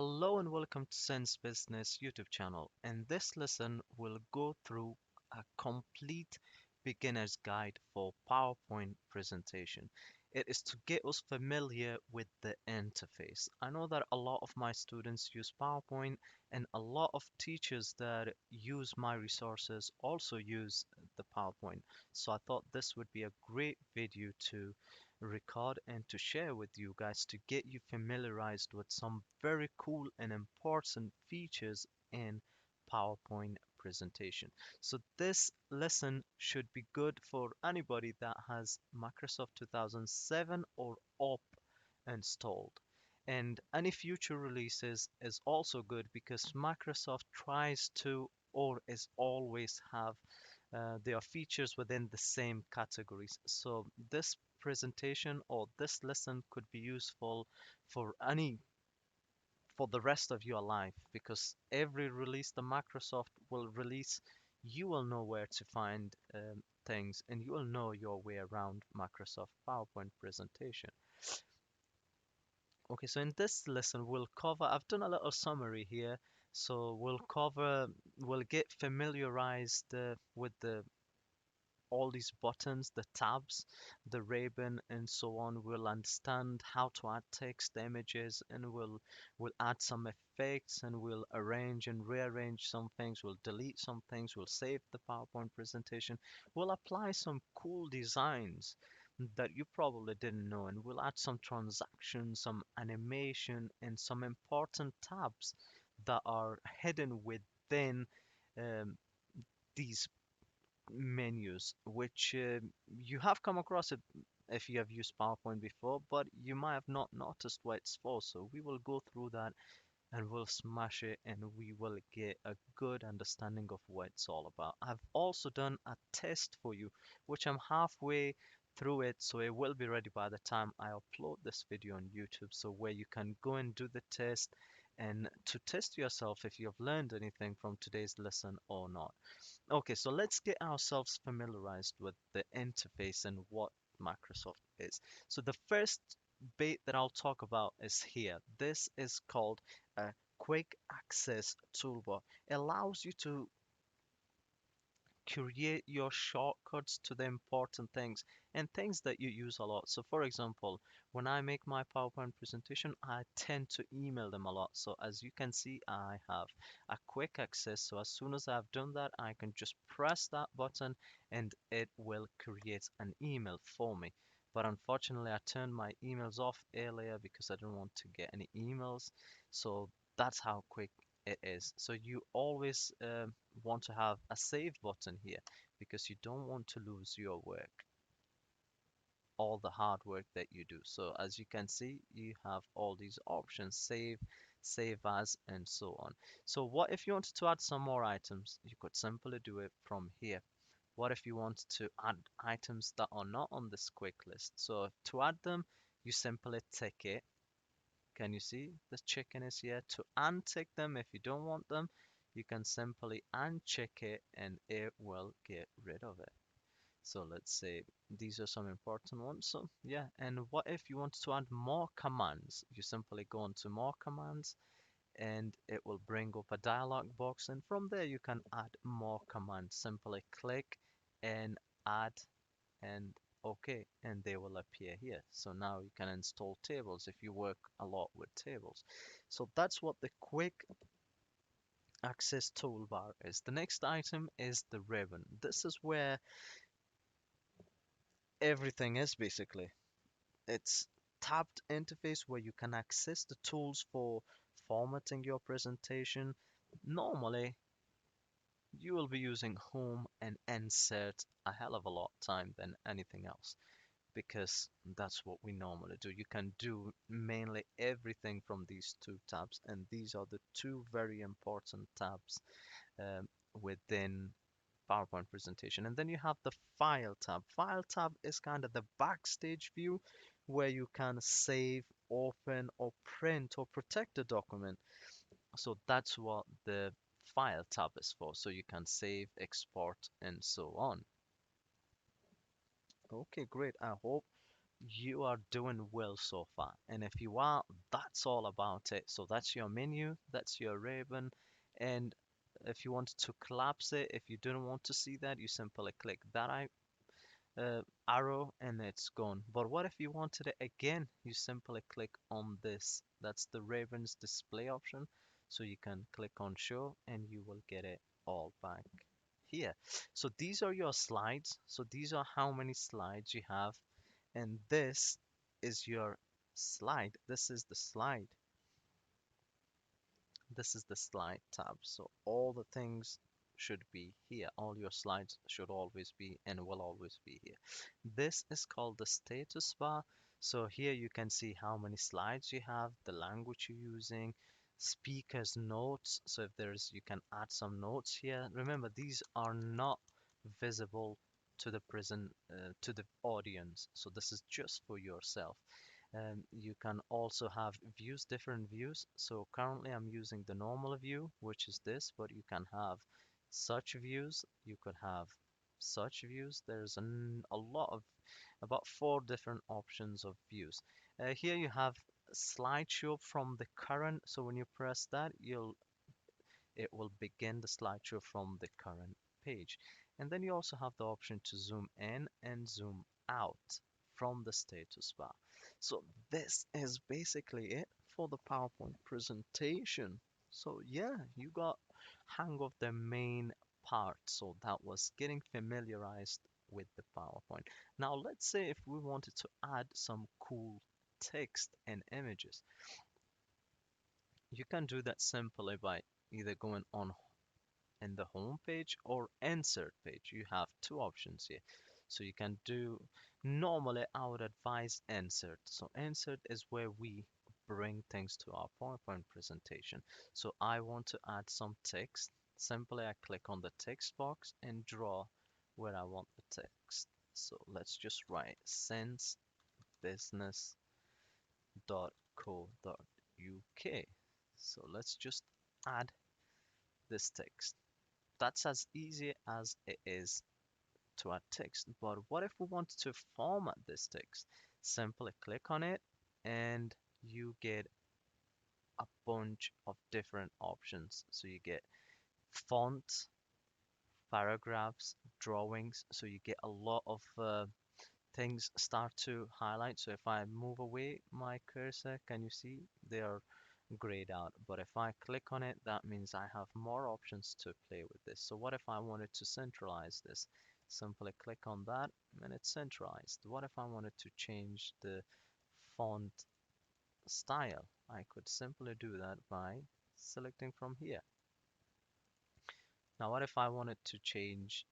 Hello and welcome to Sense Business YouTube channel. In this lesson, we'll go through a complete beginner's guide for PowerPoint presentation. It is to get us familiar with the interface. I know that a lot of my students use PowerPoint and a lot of teachers that use my resources also use the PowerPoint. So I thought this would be a great video to record and to share with you guys to get you familiarized with some very cool and important features in PowerPoint presentation. So this lesson should be good for anybody that has Microsoft 2007 or up installed. And any future releases is also good because Microsoft tries to or is always have their features within the same categories. So this presentation or this lesson could be useful for any for the rest of your life because every release the Microsoft will release, you will know where to find things and you will know your way around Microsoft PowerPoint presentation. Okay, so in this lesson we'll cover, I've done a little summary here. So we'll get familiarized with the all these buttons, the tabs, the ribbon, and so on. We'll understand how to add text, images, and we'll add some effects, and we'll arrange and rearrange some things. We'll delete some things. We'll save the PowerPoint presentation. We'll apply some cool designs that you probably didn't know, and we'll add some transactions, some animation, and some important tabs that are hidden within um, these menus, which you have come across it if you have used PowerPoint before, but you might have not noticed what it's for. So we will go through that and we'll smash it and we will get a good understanding of what it's all about. I've also done a test for you, which I'm halfway through it, so it will be ready by the time I upload this video on YouTube. So where you can go and do the test and to test yourself if you've learned anything from today's lesson or not. Okay, so let's get ourselves familiarized with the interface and what Microsoft is. So the first bit that I'll talk about is here. This is called a quick access toolbar. It allows you to create your shortcuts to the important things and things that you use a lot. So for example, when I make my PowerPoint presentation, I tend to email them a lot. So as you can see, I have a quick access. So as soon as I've done that, I can just press that button and it will create an email for me. But unfortunately, I turned my emails off earlier because I didn't want to get any emails. So that's how quick it is. So you always want to have a save button here because you don't want to lose your work, all the hard work that you do. So as you can see, you have all these options, save, save as, and so on. So what if you wanted to add some more items? You could simply do it from here. What if you want to add items that are not on this quick list? So to add them, you simply tick it. Can you see the chicken is here? To untick them if you don't want them, you can simply uncheck it and it will get rid of it. So let's say these are some important ones. So yeah, and what if you want to add more commands? You simply go into more commands and it will bring up a dialog box, and from there you can add more commands. Simply click and add and OK, and they will appear here. So now you can install tables if you work a lot with tables. So that's what the quick access toolbar is. The next item is the ribbon. This is where everything is basically. It's tabbed interface where you can access the tools for formatting your presentation. Normally, you will be using home and insert a hell of a lot time than anything else, because that's what we normally do. You can do mainly everything from these two tabs, and these are the two very important tabs within PowerPoint presentation. And then you have the File tab. File tab is kind of the backstage view where you can save, open, or print or protect a document. So that's what the File tab is for. So you can save, export, and so on. Okay, great. I hope You are doing well so far. And if you are, that's all about it. So that's your menu, that's your ribbon. And if you want to collapse it, if you don't want to see that, you simply click that arrow and it's gone. But what if you wanted it again? You simply click on this. That's the ribbons display option. So you can click on show and you will get it all back here. So these are your slides. So these are how many slides you have, and this is your slide. This is the slide. This is the slide tab. So all the things should be here. All your slides should always be and will always be here. This is called the status bar. So here you can see how many slides you have, the language you're using, speakers notes. So if there's, you can add some notes here. Remember, these are not visible to the to the audience. So this is just for yourself. You can also have views, different views. So currently I'm using the normal view, which is this, but you can have such views. You could have such views. There's a lot of, about four different options of views. Here you have slideshow from the current. So when you press that, it will begin the slideshow from the current page. And then you also have the option to zoom in and zoom out from the status bar. So this is basically it for the PowerPoint presentation. So yeah, you got hang of the main part. So that was getting familiarized with the PowerPoint. Now let's say if we wanted to add some cool text and images. You can do that simply by either going on in the home page or insert page. You have two options here. So you can do, normally I would advise insert. So insert is where we bring things to our PowerPoint presentation. So I want to add some text. Simply I click on the text box and draw where I want the text. So let's just write sensebusiness.co.uk. So let's just add this text. That's as easy as it is to add text. But what if we want to format this text? Simply click on it and you get a bunch of different options. So you get font, paragraphs, drawings. So you get a lot of things start to highlight. So if I move away my cursor, can you see they are grayed out? But if I click on it, that means I have more options to play with this. So what if I wanted to centralize this? Simply click on that and it's centralized. What if I wanted to change the font style? I could simply do that by selecting from here. Now what if I wanted to change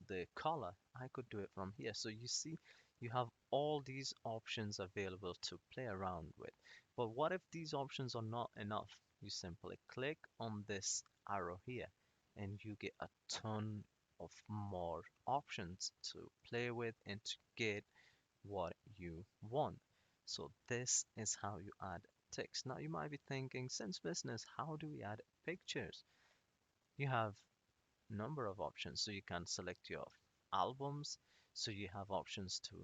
the color? I could do it from here. So you see, you have all these options available to play around with. But what if these options are not enough? You simply click on this arrow here and you get a ton of more options to play with and to get what you want. So this is how you add text. Now you might be thinking, since business, how do we add pictures? You have number of options. So you can select your albums. So you have options to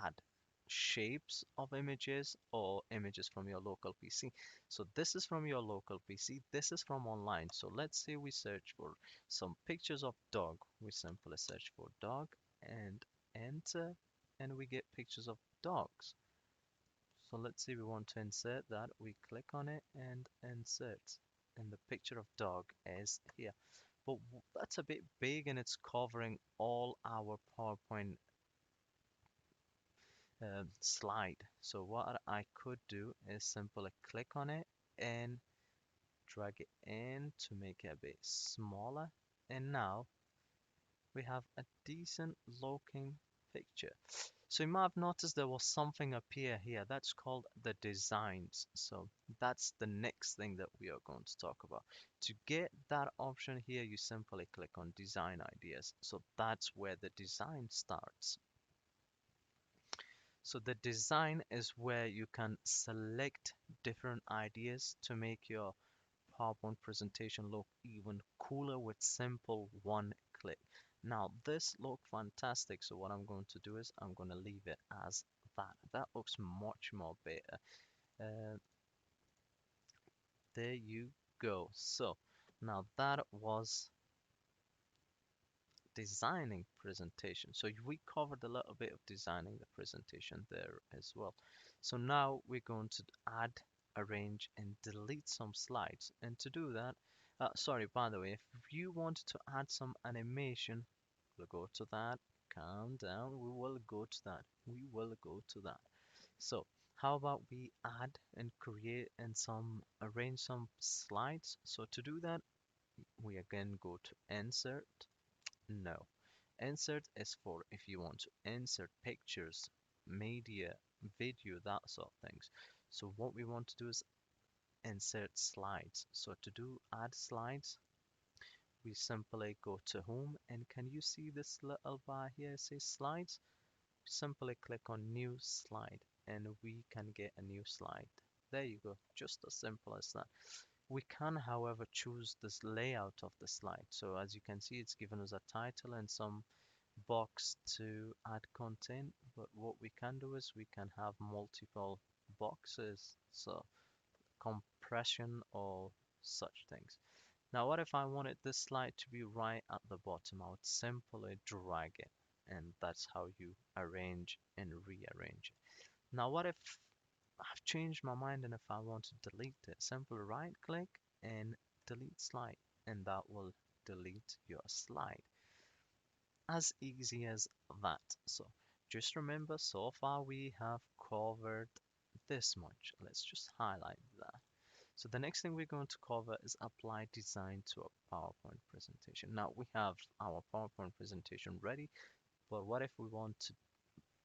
add shapes of images or images from your local PC. So this is from your local PC. This is from online. So let's say we search for some pictures of dog. We simply search for dog and enter, and we get pictures of dogs. So let's say we want to insert that. We click on it and insert. And the picture of dog is here. But that's a bit big and it's covering all our PowerPoint slide. So what I could do is simply click on it and drag it in to make it a bit smaller. And now we have a decent looking picture. So you might have noticed there was something appear here. That's called the designs. So that's the next thing that we are going to talk about. To get that option here, you simply click on design ideas. So that's where the design starts. So the design is where you can select different ideas to make your PowerPoint presentation look even cooler with simple one click. Now this look fantastic. So what I'm going to do is I'm going to leave it as that. That looks much more better. Uh, there you go. So now that was designing presentation. So we covered a little bit of designing the presentation there as well. So now we're going to add, arrange, and delete some slides. And to do that, sorry, by the way, if you want to add some animation, we'll go to that. Calm down. We will go to that. We will go to that. So how about we add and create and some arrange some slides? So to do that, we again go to insert. No. Insert is for if you want to insert pictures, media, video, that sort of things. So what we want to do is insert slides. So to do add slides, we simply go to home, and can you see this little bar here? It says slides. Simply click on new slide and we can get a new slide. There you go, just as simple as that. We can, however, choose this layout of the slide. So as you can see, it's given us a title and some box to add content, but what we can do is we can have multiple boxes, so compression or such things. Now what if I wanted this slide to be right at the bottom? I would simply drag it, and that's how you arrange and rearrange it. Now what if I've changed my mind and if I want to delete it? Simply right click and delete slide, and that will delete your slide. As easy as that. So just remember, so far we have covered this much. Let's just highlight that. So the next thing we're going to cover is apply design to a PowerPoint presentation. Now we have our PowerPoint presentation ready, but what if we want to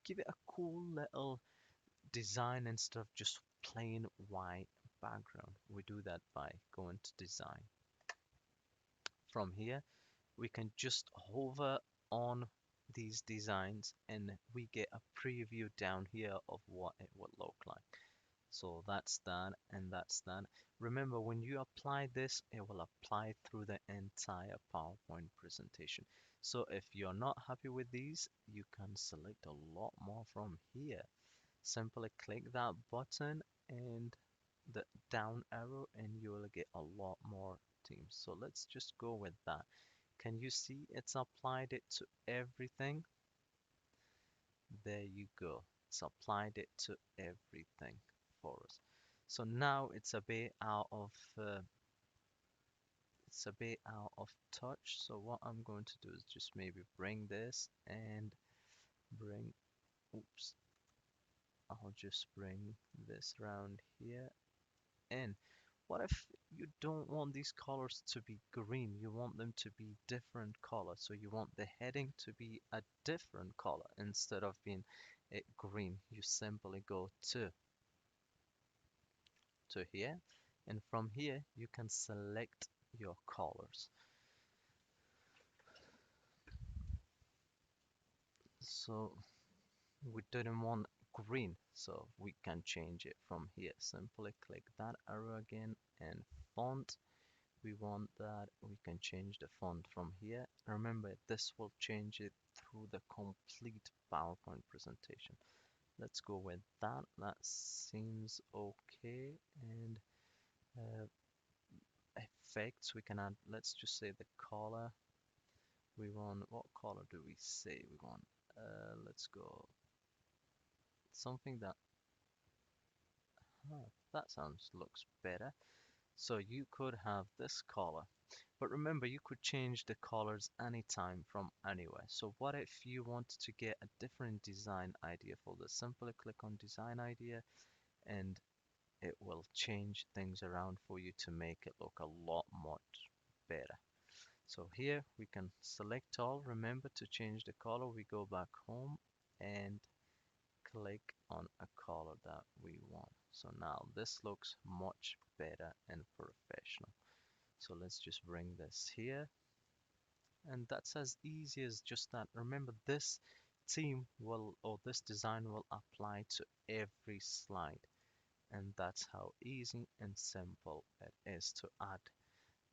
give it a cool little design instead of just plain white background? We do that by going to design. From here, we can just hover on these designs and we get a preview down here of what it would look like. So that's that and that's that. Remember, when you apply this, it will apply through the entire PowerPoint presentation. So if you're not happy with these, you can select a lot more from here. Simply click that button and the down arrow and you will get a lot more themes. So let's just go with that. Can you see it's applied it to everything? There you go. It's applied it to everything for us. So now it's a bit out of touch. So what I'm going to do is just maybe bring this and bring, oops, I'll just bring this around here. And what if you don't want these colors to be green? You want them to be different color. So you want the heading to be a different color instead of being green. You simply go to here, and from here you can select your colors. So we didn't want green, so we can change it from here. Simply click that arrow again and font. We want that, we can change the font from here. Remember, this will change it through the complete PowerPoint presentation. Let's go with that. That seems okay. And uh, effects, we can add, let's just say the color. We want, what color do we say we want? Let's go something that, that sounds looks better. So you could have this color. But remember, you could change the colors anytime from anywhere. So what if you wanted to get a different design idea for this? Simply click on design idea and it will change things around for you to make it look a lot much better. So here we can select all. Remember to change the color. We go back home and click on a color that we want. So now this looks much better and professional. So let's just bring this here. And that's as easy as just that. Remember, this theme will, or this design will apply to every slide. And that's how easy and simple it is to add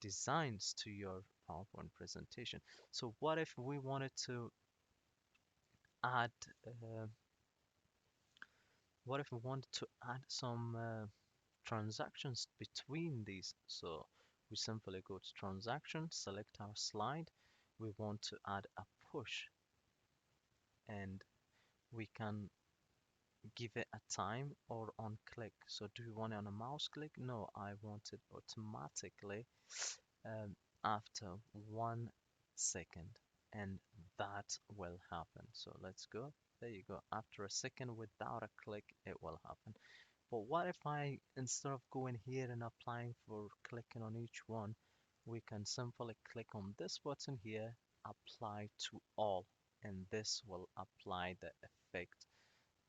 designs to your PowerPoint presentation. So what if we wanted to add, uh, what if we wanted to add some transactions between these? So we simply go to transaction, select our slide. We want to add a push and we can give it a time or on click. So do you want it on a mouse click? No, I want it automatically after 1 second, and that will happen. So let's go. There you go. After a second without a click, it will happen. But what if I, instead of going here and applying for clicking on each one, we can simply click on this button here, apply to all, and this will apply the effect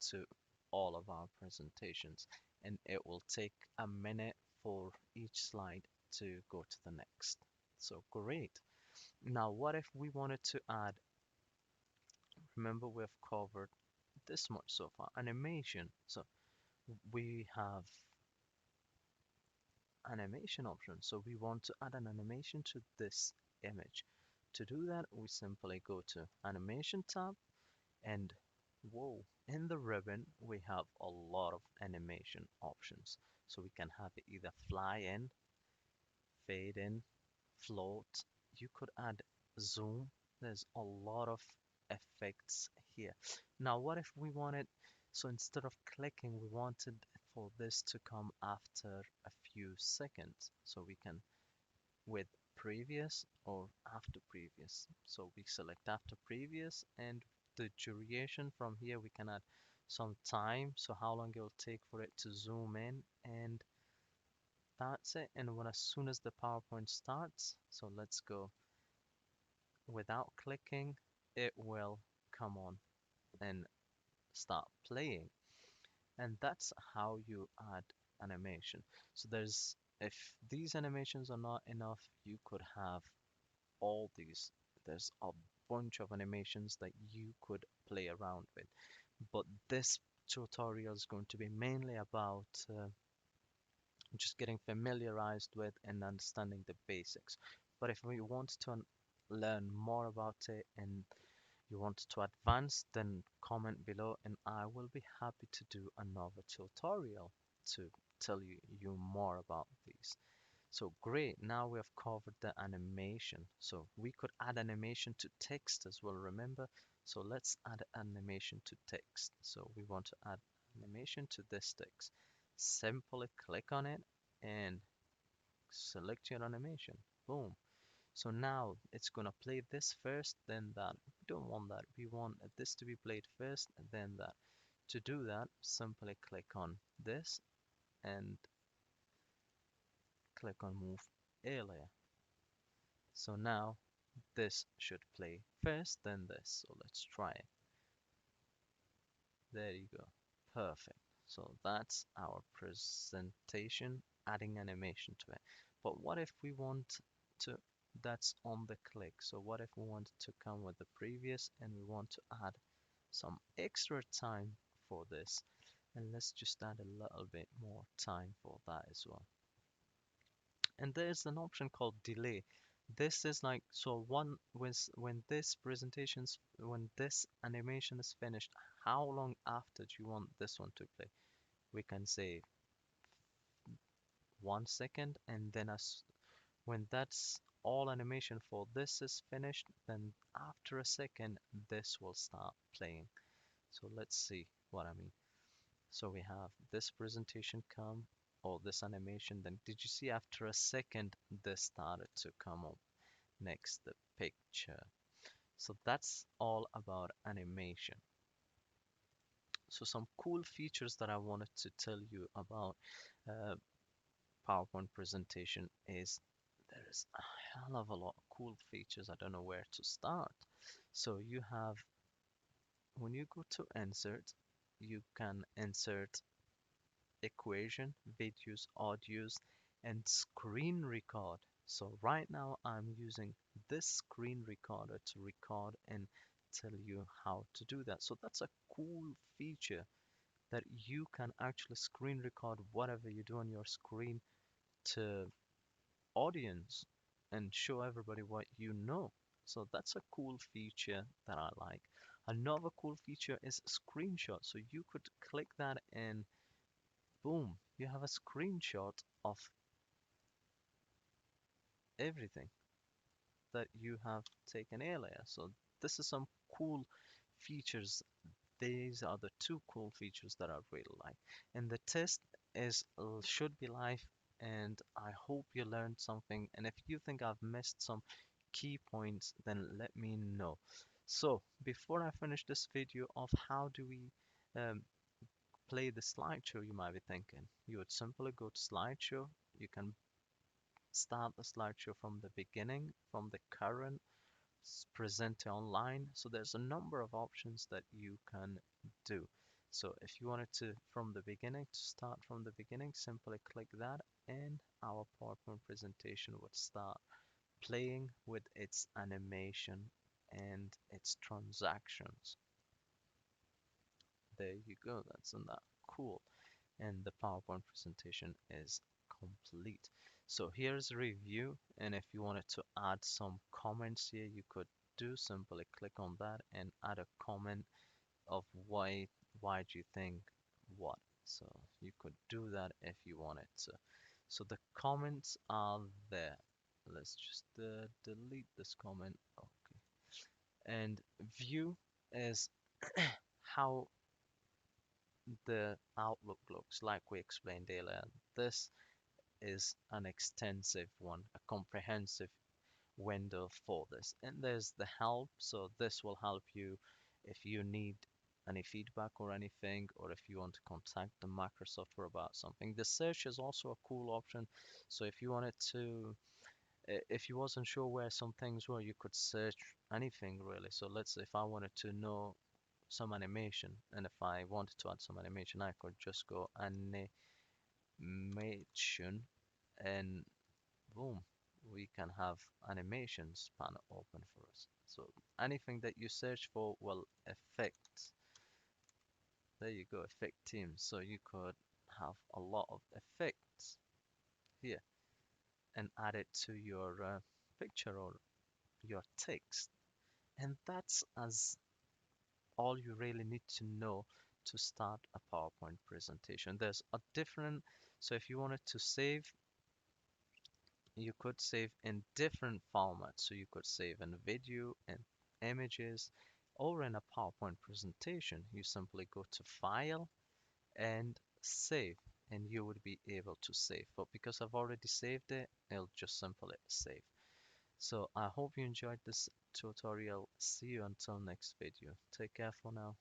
to all of our presentations. And it will take a minute for each slide to go to the next. So great. Now, what if we wanted to add, remember we've covered this much so far, animation. So we have animation option. So we want to add an animation to this image. To do that, we simply go to animation tab and whoa, in the ribbon, we have a lot of animation options. So we can have it either fly in, fade in, float. You could add zoom. There's a lot of effects here. Now, what if we wanted, so instead of clicking, we wanted for this to come after a few seconds. So we can with previous or after previous. So we select after previous and the duration from here we can add some time. So how long it will take for it to zoom in, and that's it. And when as soon as the PowerPoint starts, so let's go without clicking, it will come on and start playing. And that's how you add animation. So there's, if these animations are not enough, you could have all these. There's a bunch of animations that you could play around with. But this tutorial is going to be mainly about just getting familiarized with and understanding the basics. But if we want to learn more about it and you want to advance, then comment below and I will be happy to do another tutorial to tell you more about these. So great, now we have covered the animation. So we could add animation to text as well, remember? So let's add animation to text. So we want to add animation to this text. Simply click on it and select your animation. Boom. So now it's gonna play this first, then that. We don't want that. We want this to be played first, then that. To do that, simply click on this and click on Move Earlier. So now this should play first, then this. So let's try it. There you go. Perfect. So that's our presentation, adding animation to it. But what if we want to, that's on the click. So what if we want to come with the previous and we want to add some extra time for this? And let's just add a little bit more time for that as well. And there's an option called delay. This is like, so one was when this presentations, when this animation is finished, how long after do you want this one to play? We can say 1 second, and then as when that's all animation for this is finished, then after a second this will start playing. So let's see what I mean. So we have this presentation come, or this animation, then did you see after a second this started to come up next the picture. So that's all about animation. So some cool features that I wanted to tell you about uh, PowerPoint presentation is there is a hell of a lot of cool features. I don't know where to start. So you have, when you go to insert, you can insert equation, videos, audios, and screen record. So right now I'm using this screen recorder to record and tell you how to do that. So that's a cool feature that you can actually screen record whatever you do on your screen to audience. and show everybody what you know. So that's a cool feature that I like. Another cool feature is screenshot. So you could click that and boom, you have a screenshot of everything that you have taken earlier. So this is some cool features. These are the two cool features that I really like. And the test is should be live, and I hope you learned something. And if you think I've missed some key points, then let me know. So before I finish this video of how do we um, play the slideshow, you might be thinking. You would simply go to slideshow. You can start the slideshow from the beginning, from the current present online. So there's a number of options that you can do. So if you wanted to from the beginning, to start from the beginning, simply click that and our PowerPoint presentation would start playing with its animation and its transactions. There you go, that's not that cool. And the PowerPoint presentation is complete. So here's a review, and if you wanted to add some comments here, you could do simply click on that and add a comment of why do you think what. So you could do that if you wanted to. So the comments are there. Let's just delete this comment. Okay. And view is how the outlook looks like we explained earlier. This is an extensive one, a comprehensive window for this. And there's the help, so this will help you if you need any feedback or anything, or if you want to contact the Microsoft about something. The search is also a cool option. So if you wanted to, if you wasn't sure where some things were, you could search anything really. So let's say if I wanted to know some animation, and if I wanted to add some animation, I could just go animation and boom, we can have animations panel open for us. So anything that you search for will affect. There you go, effect team. So you could have a lot of effects here and add it to your picture or your text. And that's as all you really need to know to start a PowerPoint presentation. There's a different, so if you wanted to save, you could save in different formats. So you could save in video and images or in a PowerPoint presentation. You simply go to File and Save, and you would be able to save. But because I've already saved it, it'll just simply save. So I hope you enjoyed this tutorial. See you until next video. Take care for now.